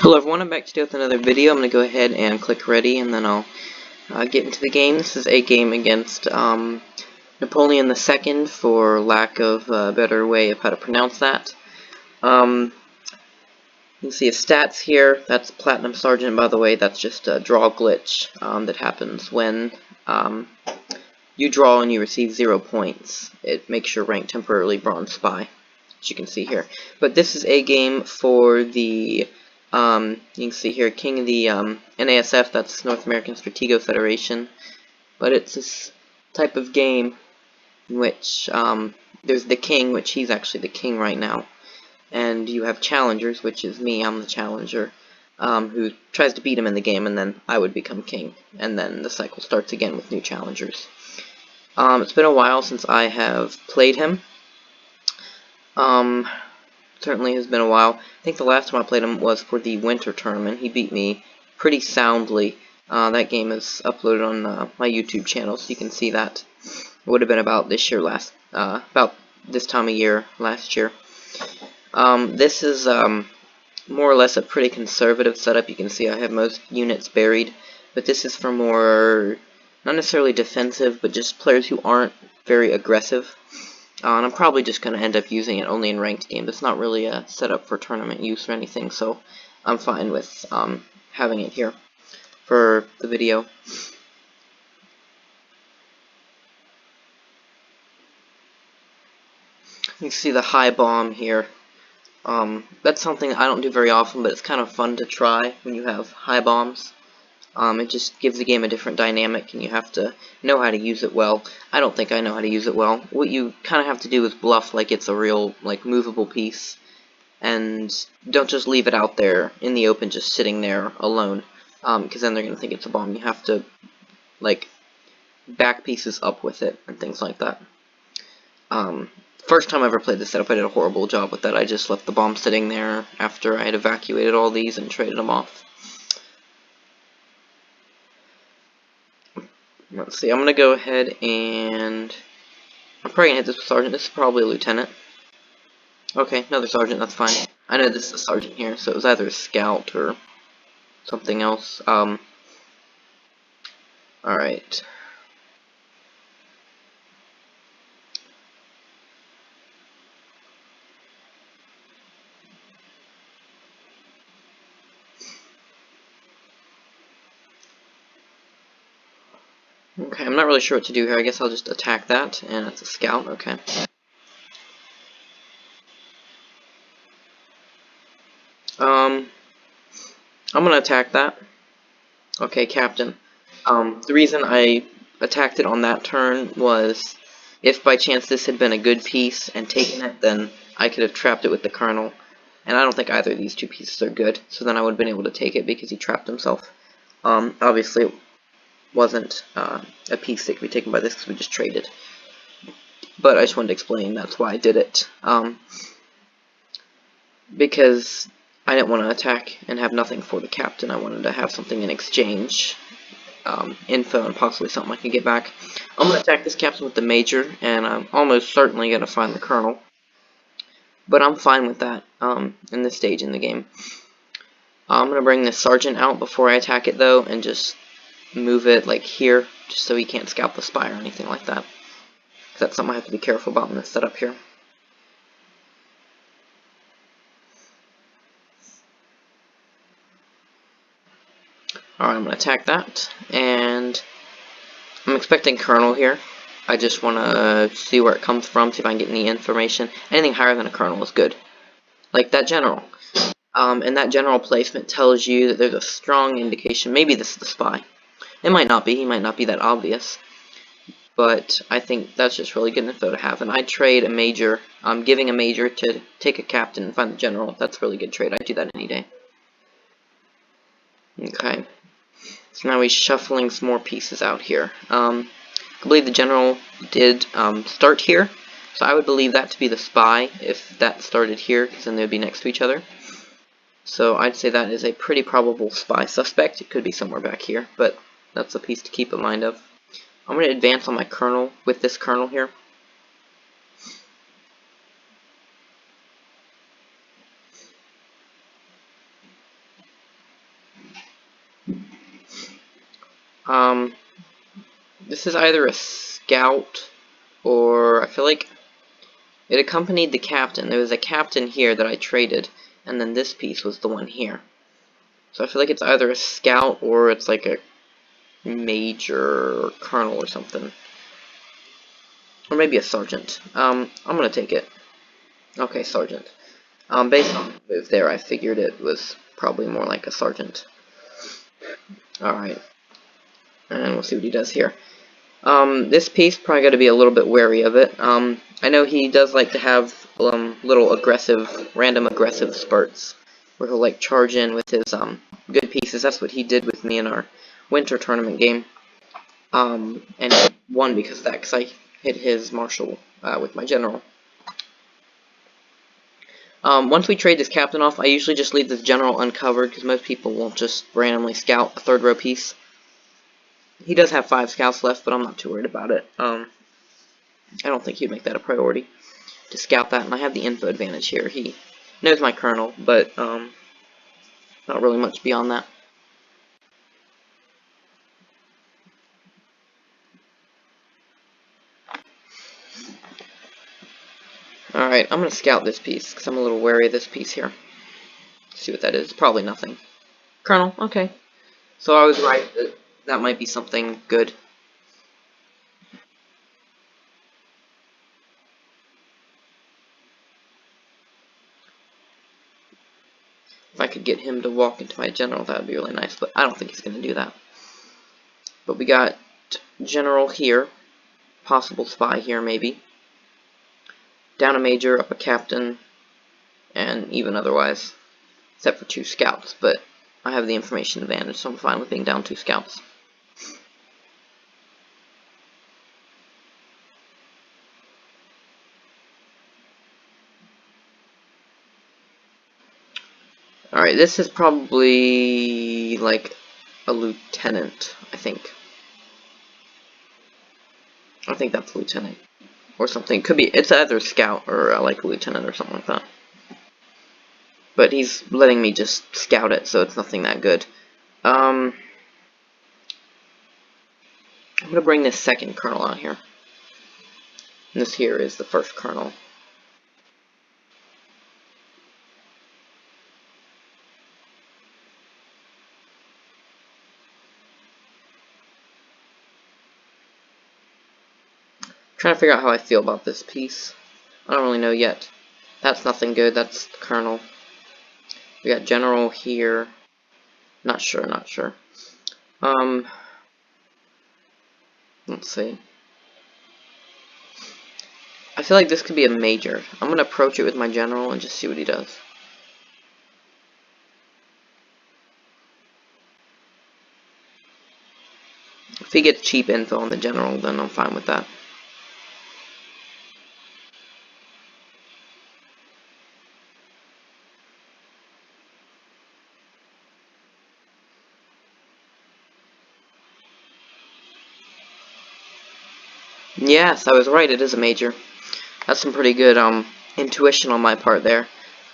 Hello everyone, I'm back today with another video. I'm going to go ahead and click ready and then I'll get into the game. This is a game against Napoleon II, for lack of a better way of how to pronounce that. You can see his stats here. That's Platinum Sergeant, by the way. That's just a draw glitch that happens when you draw and you receive 0 points. It makes your rank temporarily Bronze Spy, as you can see here. But this is a game for the you can see here, King of the NASF, that's North American Stratego Federation. But it's this type of game in which there's the king, which he's actually the king right now, and you have challengers, which is me, I'm the challenger, who tries to beat him in the game, and then I would become king, and then the cycle starts again with new challengers. It's been a while since I have played him. Certainly has been a while. I think the last time I played him was for the winter tournament. He beat me pretty soundly. That game is uploaded on my YouTube channel, so you can see that. It would have been about this year about this time of year last year. This is more or less a pretty conservative setup. You can see I have most units buried, but this is for more, not necessarily defensive, but just players who aren't very aggressive. And I'm probably just going to end up using it only in ranked games. It's not really a setup for tournament use or anything, so I'm fine with having it here for the video. You see the high bomb here. That's something I don't do very often, but it's kind of fun to try when you have high bombs. It just gives the game a different dynamic, and you have to know how to use it well. I don't think I know how to use it well. What you kind of have to do is bluff like it's a real, movable piece, and don't just leave it out there in the open just sitting there alone, because then they're going to think it's a bomb. You have to, back pieces up with it and things like that. First time I ever played this setup, I did a horrible job with that. I just left the bomb sitting there after I had evacuated all these and traded them off. Let's see, I'm going to go ahead and I'm probably going to hit this with Sergeant. This is probably a Lieutenant. Okay, another Sergeant, that's fine. I know this is a Sergeant here, so it was either a Scout or something else. Alright. Okay, I'm not really sure what to do here. I guess I'll just attack that, and it's a Scout, okay. I'm gonna attack that. Okay, Captain. The reason I attacked it on that turn was, if by chance this had been a good piece and taken it, then I could have trapped it with the Colonel. And I don't think either of these two pieces are good, so then I would have been able to take it because he trapped himself. Obviously it wasn't a piece that could be taken by this because we just traded. But I just wanted to explain that's why I did it. Because I didn't want to attack and have nothing for the captain. I wanted to have something in exchange. Info and possibly something I can get back. I'm going to attack this captain with the major, and I'm almost certainly going to find the colonel. But I'm fine with that in this stage in the game. I'm going to bring this sergeant out before I attack it, though, and just move it here, just so he can't scalp the spy or anything like that. Because that's something I have to be careful about in this setup here. Alright, I'm going to attack that, and I'm expecting Colonel here. I just want to see where it comes from, see if I can get any information. Anything higher than a Colonel is good. Like that General. And that General placement tells you that there's a strong indication, maybe this is the spy. It might not be, he might not be that obvious. But I think that's just really good info to have. And I trade a major, giving a major to take a captain and find the General. That's a really good trade. I'd do that any day. Okay. So now he's shuffling some more pieces out here. I believe the General did start here, so I would believe that to be the spy if that started here, because then they would be next to each other. So I'd say that is a pretty probable spy suspect. It could be somewhere back here, but that's a piece to keep in mind of. I'm going to advance on my Colonel with this Colonel here. Um, this is either a scout or I feel like it accompanied the captain. There was a captain here that I traded, and then this piece was the one here. So I feel like it's either a scout or it's like a major or colonel or something. Or maybe a sergeant. I'm gonna take it. Okay, sergeant. Based on the move there, I figured it was probably more like a sergeant. Alright. And we'll see what he does here. This piece, probably got to be a little bit wary of it. I know he does like to have little aggressive, random aggressive spurts, where he'll like charge in with his good pieces. That's what he did with me in our winter tournament game. And he won because of that, because I hit his marshal with my general. Once we trade this captain off, I usually just leave this general uncovered, because most people won't just randomly scout a third row piece. He does have 5 scouts left, but I'm not too worried about it. I don't think he'd make that a priority to scout that, and I have the info advantage here. He knows my colonel, but not really much beyond that. Alright, I'm going to scout this piece, because I'm a little wary of this piece here. Let's see what that is. Probably nothing. Colonel, okay. So I was right, that might be something good. If I could get him to walk into my general, that would be really nice, but I don't think he's going to do that. But we got general here, possible spy here maybe, down a major, up a captain, and even otherwise, except for 2 scouts, but I have the information advantage, so I'm fine with being down 2 scouts. Alright, this is probably like a lieutenant, I think. I think that's a lieutenant. Or something. Could be, it's either a scout or like a lieutenant or something like that. But he's letting me just scout it, so it's nothing that good. I'm gonna bring this second colonel out here. And this here is the first colonel. Trying to figure out how I feel about this piece. I don't really know yet. That's nothing good, that's the colonel. We got general here. Not sure, not sure. Let's see. I feel like this could be a major. I'm gonna approach it with my general and just see what he does. If he gets cheap info on the general, then I'm fine with that. Yes, I was right, it is a major. That's some pretty good intuition on my part there.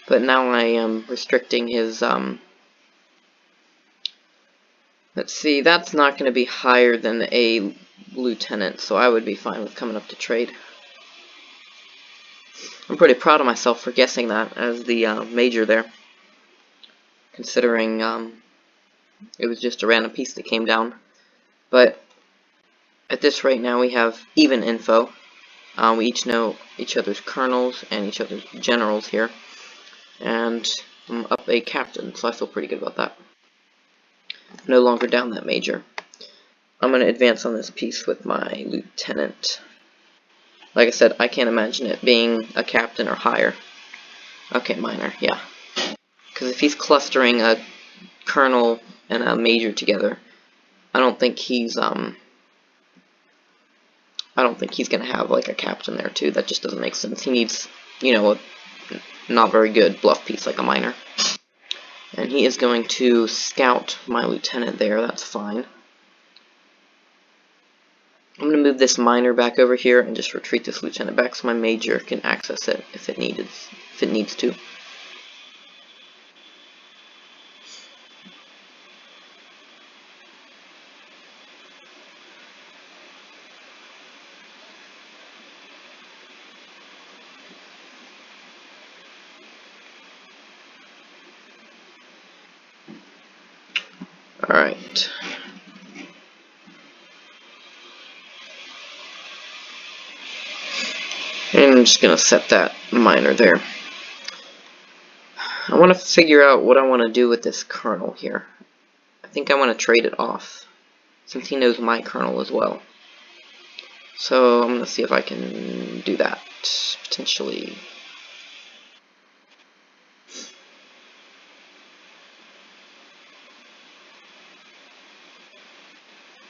But now I am restricting his let's see, that's not going to be higher than a lieutenant, so I would be fine with coming up to trade. I'm pretty proud of myself for guessing that as the major there, considering it was just a random piece that came down. But at this rate now we have even info. We each know each other's colonels and each other's generals here. And I'm up a captain, so I feel pretty good about that. No longer down that major. I'm going to advance on this piece with my lieutenant. Like I said, I can't imagine it being a captain or higher. Okay, minor, yeah. Because if he's clustering a colonel and a major together, I don't think he's gonna have like a captain there too. That just doesn't make sense. He needs, you know, a not very good bluff piece like a minor. And he is going to scout my lieutenant there. That's fine. I'm going to move this minor back over here and just retreat this lieutenant back so my major can access it if it needs to. Alright. And I'm just gonna set that miner there. I want to figure out what I want to do with this kernel here. I think I want to trade it off, since he knows my kernel as well. So I'm going to see if I can do that, potentially.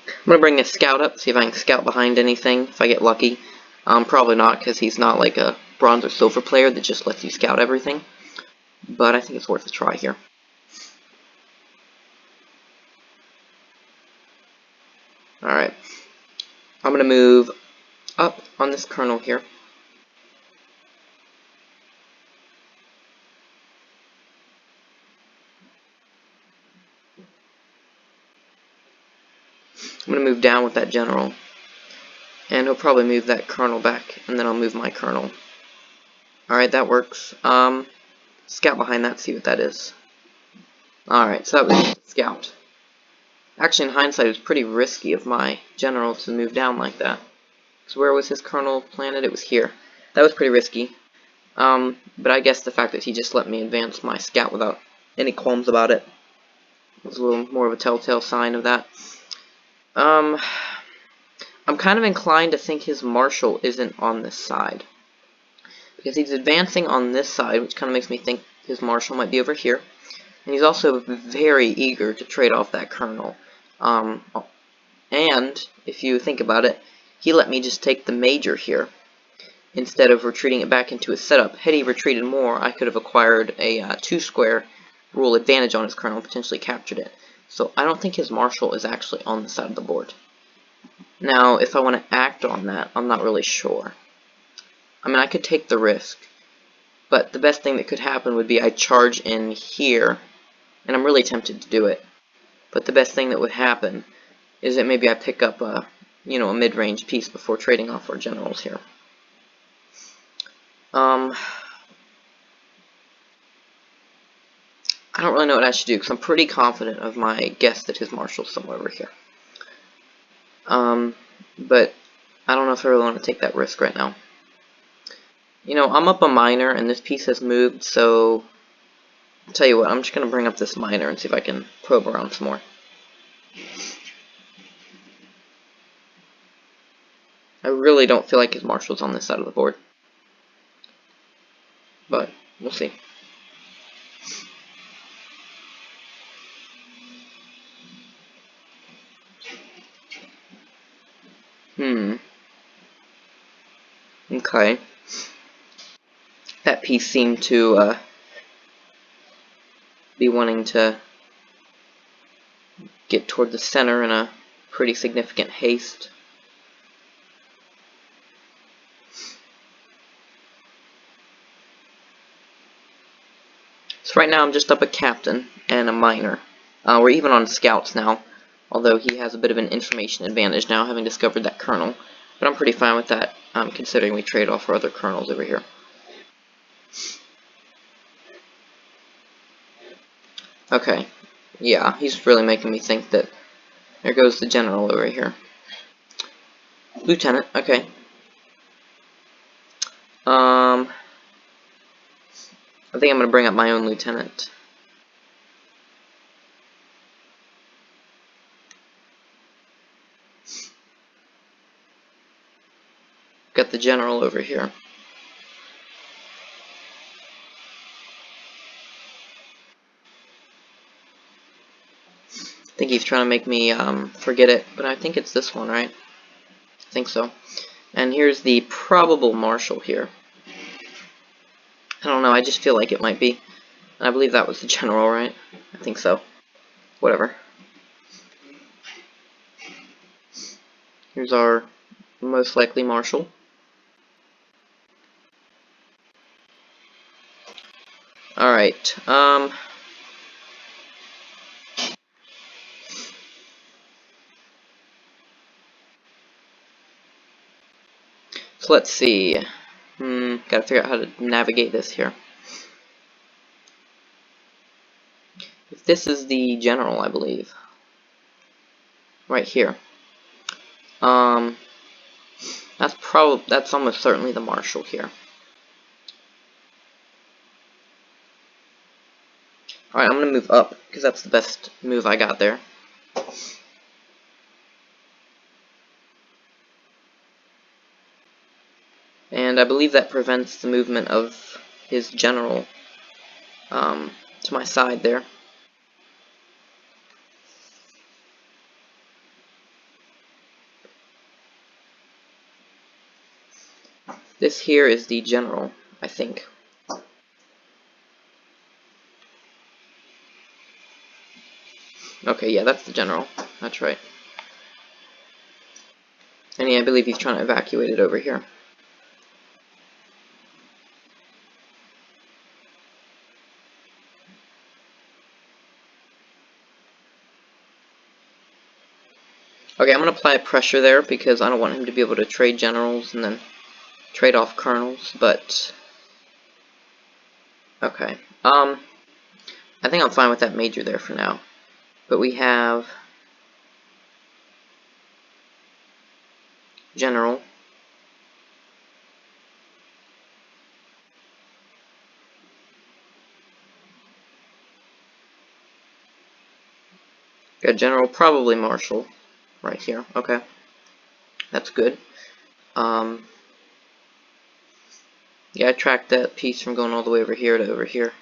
I'm going to bring a scout up, see if I can scout behind anything, if I get lucky. Probably not, because he's not like a bronze or silver player that just lets you scout everything. But I think it's worth a try here. Alright. I'm going to move up on this kernel here. I'm going to move down with that general. And he'll probably move that kernel back, and then I'll move my kernel. Alright, that works. Scout behind that, see what that is. Alright, so that was scout. Actually, in hindsight, it was pretty risky of my general to move down like that. Because where was his kernel planted? It was here. That was pretty risky. But I guess the fact that he just let me advance my scout without any qualms about it was a little more of a telltale sign of that. I'm kind of inclined to think his marshal isn't on this side. Because he's advancing on this side, which kind of makes me think his marshal might be over here. And he's also very eager to trade off that kernel. And, if you think about it, he let me just take the major here, instead of retreating it back into his setup. Had he retreated more, I could have acquired a 2-square rule advantage on his kernel and potentially captured it. So I don't think his marshal is actually on the side of the board. Now, if I want to act on that, I'm not really sure. I mean, I could take the risk, but the best thing that could happen would be I charge in here, and I'm really tempted to do it. But the best thing that would happen is that maybe I pick up a mid-range piece before trading off our generals here. I don't really know what I should do, because I'm pretty confident of my guess that his marshal's somewhere over here. But I don't know if I really want to take that risk right now. I'm up a miner, and this piece has moved, so I'll tell you what, I'm just going to bring up this miner and see if I can probe around some more. I really don't feel like his marshal's on this side of the board, but we'll see. Okay. That piece seemed to be wanting to get toward the center in a pretty significant haste. So right now I'm just up a captain and a miner. We're even on scouts now, although he has a bit of an information advantage now, having discovered that kernel. But I'm pretty fine with that, considering we trade off our other kernels over here. Okay, yeah, he's really making me think that there goes the general over here. Lieutenant, okay. I think I'm going to bring up my own lieutenant. Got the general over here. I think he's trying to make me forget it, but I think it's this one, right? I think so. And here's the probable marshal here. I don't know, I just feel like it might be. And I believe that was the general, right? I think so. Whatever. Here's our most likely marshal. Alright, so let's see. Gotta figure out how to navigate this here. If this is the general, I believe. right here. That's almost certainly the marshal here. Alright, I'm gonna move up, because that's the best move I got there. And I believe that prevents the movement of his general to my side there. This here is the general, I think. Okay, yeah, that's the general. That's right. And yeah, I believe he's trying to evacuate it over here. Okay, I'm going to apply pressure there because I don't want him to be able to trade generals and then trade off colonels, but... Okay. I think I'm fine with that major there for now. But we have... General. Got general, probably marshal, right here. Okay. That's good. Yeah, I tracked that piece from going all the way over here to over here.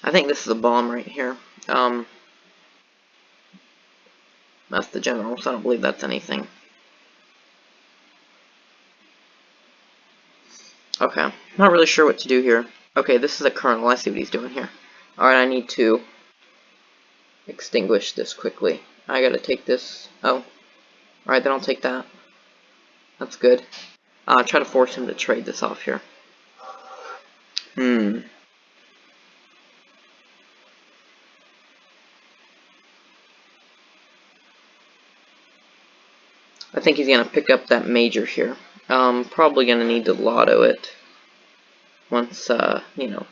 I think this is a bomb right here. That's the general, so I don't believe that's anything. Okay, not really sure what to do here. Okay, this is a colonel. I see what he's doing here. Alright, I need to extinguish this quickly. I gotta take this. Oh. Alright, then I'll take that. That's good. I'll try to force him to trade this off here. I think he's gonna pick up that major here. Probably gonna need to lotto it. Once, you know.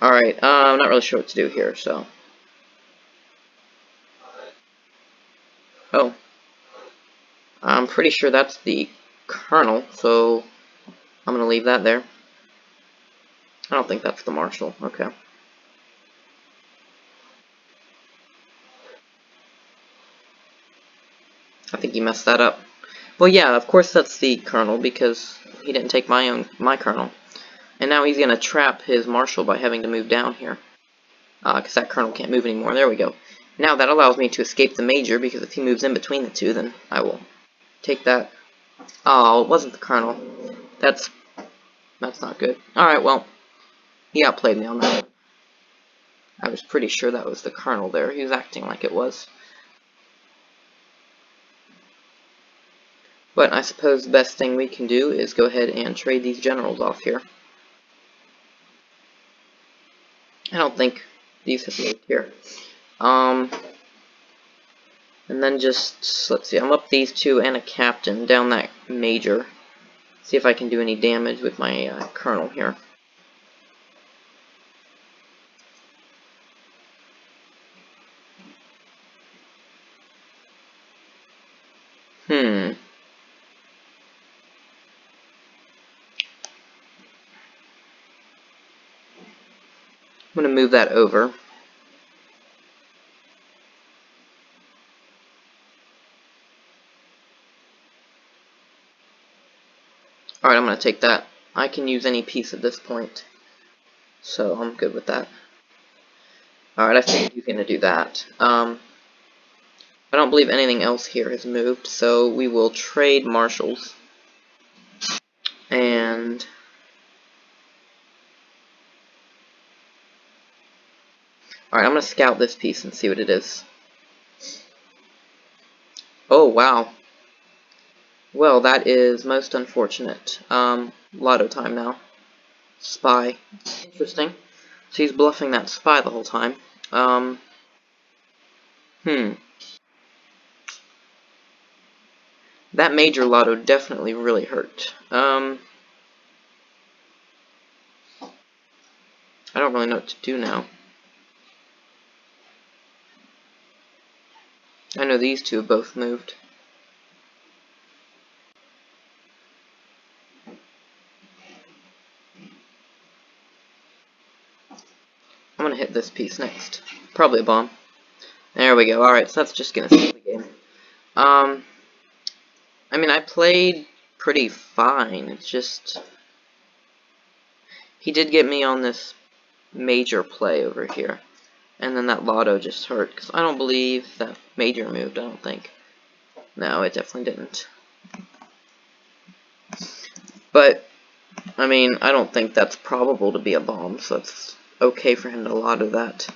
Alright, I'm not really sure what to do here, so. Oh. I'm pretty sure that's the colonel, so I'm gonna leave that there. I don't think that's the marshal. Okay. I think he messed that up. Well, yeah, of course that's the colonel, because he didn't take my colonel. And now he's gonna trap his marshal by having to move down here. Because that colonel can't move anymore. There we go. Now that allows me to escape the major, because if he moves in between the two, then I will take that. Oh, it wasn't the colonel. That's not good. Alright, well, he outplayed me on that. I was pretty sure that was the colonel there. He was acting like it was. But I suppose the best thing we can do is go ahead and trade these generals off here. I don't think these have moved here. And then just, let's see, I'm up these two and a captain down that major. See if I can do any damage with my colonel here. I'm going to move that over. Alright, I'm going to take that. I can use any piece at this point, so I'm good with that. Alright, I figured you were going to do that. I don't believe anything else here has moved, so we will trade marshals. And alright, I'm going to scout this piece and see what it is. Oh, wow. Well, that is most unfortunate. Lotto time now. Spy. Interesting. So he's bluffing that spy the whole time. That major lotto definitely really hurt. I don't really know what to do now. I know these two have both moved. I'm gonna hit this piece next. Probably a bomb. There we go. Alright, so that's just gonna save the game. I mean, I played pretty fine. It's just... He did get me on this major play over here. And then that lotto just hurt, because I don't believe that major moved, I don't think. No, it definitely didn't. But, I mean, I don't think that's probable to be a bomb, so it's okay for him to lotto that.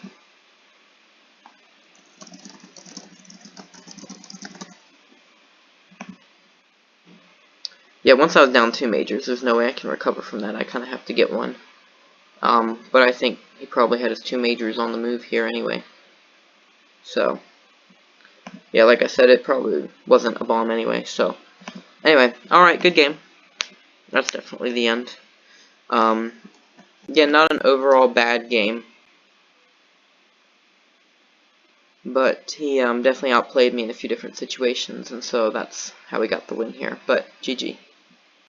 Yeah, once I was down 2 majors, there's no way I can recover from that. I kind of have to get one. But I think he probably had his 2 majors on the move here anyway. So, yeah, like I said, it probably wasn't a bomb anyway. So, anyway, alright, good game. That's definitely the end. Yeah, not an overall bad game. But he definitely outplayed me in a few different situations, and so that's how we got the win here. But, GG.